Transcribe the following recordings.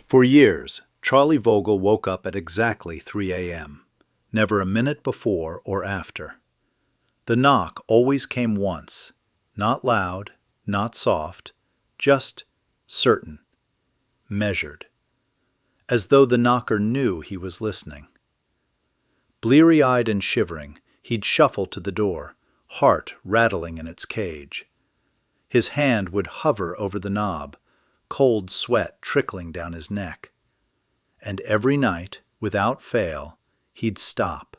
For years, Charlie Vogel woke up at exactly 3 a.m., never a minute before or after. The knock always came once, not loud, not soft, just certain, measured, as though the knocker knew he was listening. Bleary-eyed and shivering, he'd shuffle to the door, heart rattling in its cage. His hand would hover over the knob, cold sweat trickling down his neck. And every night, without fail, he'd stop,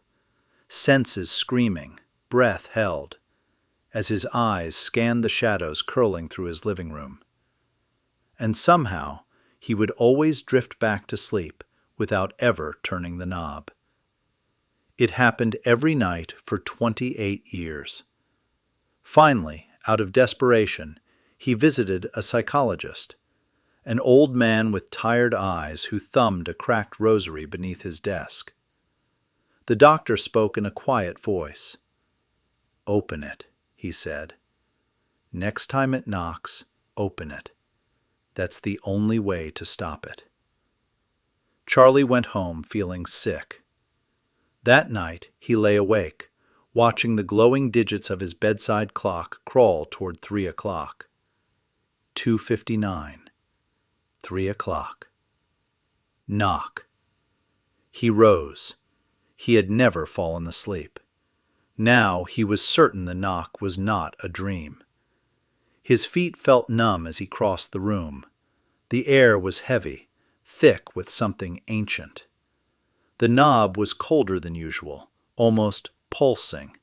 senses screaming, breath held, as his eyes scanned the shadows curling through his living room. And somehow, he would always drift back to sleep without ever turning the knob. It happened every night for 28 years. Finally, out of desperation, he visited a psychologist, an old man with tired eyes who thumbed a cracked rosary beneath his desk. The doctor spoke in a quiet voice. "Open it," he said. "Next time it knocks, open it. That's the only way to stop it." Charlie went home feeling sick. That night he lay awake, watching the glowing digits of his bedside clock crawl toward 3 o'clock. 2:59. 3 o'clock. Knock. He rose. He had never fallen asleep. Now he was certain the knock was not a dream. His feet felt numb as he crossed the room. The air was heavy, thick with something ancient. The knob was colder than usual, almost pulsing.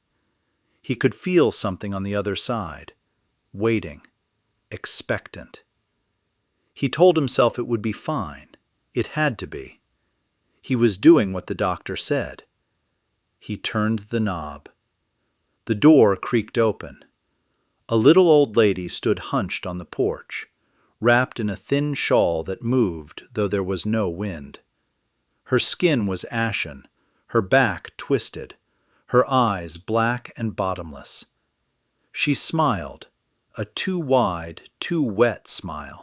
He could feel something on the other side, waiting, expectant. He told himself it would be fine. It had to be. He was doing what the doctor said. He turned the knob. The door creaked open. A little old lady stood hunched on the porch, wrapped in a thin shawl that moved though there was no wind. Her skin was ashen, her back twisted, her eyes black and bottomless. She smiled, a too wide, too wet smile.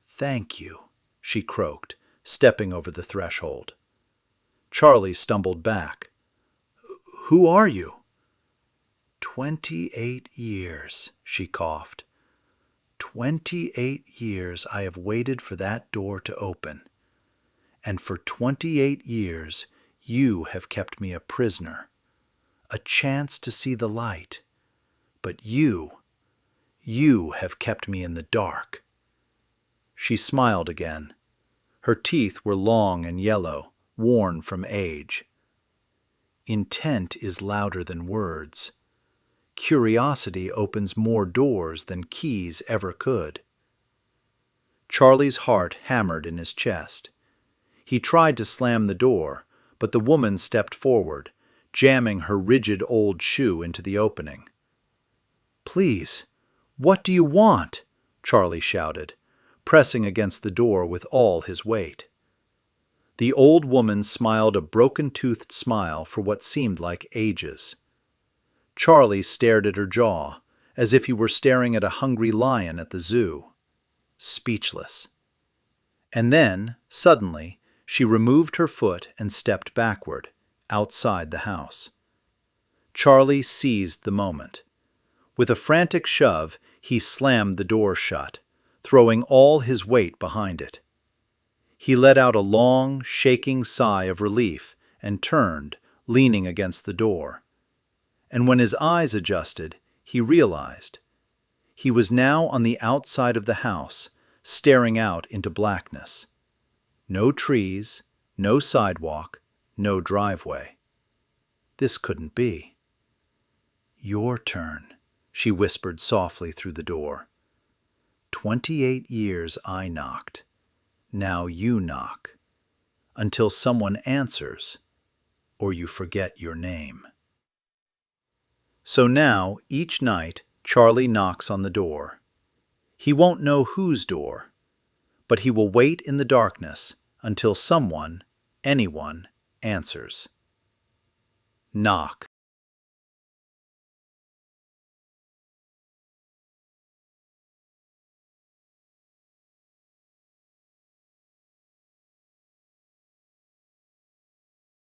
"Thank you," she croaked, stepping over the threshold. Charlie stumbled back. "Who are you?" 28 years, she coughed. 28 years I have waited for that door to open. And for 28 years you have kept me a prisoner, a chance to see the light. But you have kept me in the dark." She smiled again. Her teeth were long and yellow, worn from age. Intent is louder than words. Curiosity opens more doors than keys ever could. Charlie's heart hammered in his chest. He tried to slam the door, but the woman stepped forward, jamming her rigid old shoe into the opening. "Please, what do you want?" Charlie shouted, pressing against the door with all his weight. The old woman smiled a broken-toothed smile for what seemed like ages. Charlie stared at her jaw, as if he were staring at a hungry lion at the zoo, speechless. And then, suddenly, she removed her foot and stepped backward, outside the house. Charlie seized the moment. With a frantic shove, he slammed the door shut, throwing all his weight behind it. He let out a long, shaking sigh of relief and turned, leaning against the door. And when his eyes adjusted, he realized. He was now on the outside of the house, staring out into blackness. No trees, no sidewalk, no driveway. This couldn't be. "Your turn," she whispered softly through the door. 28 years I knocked. Now you knock. Until someone answers, or you forget your name. So now, each night, Charlie knocks on the door. He won't know whose door, but he will wait in the darkness until someone, anyone, answers. Knock.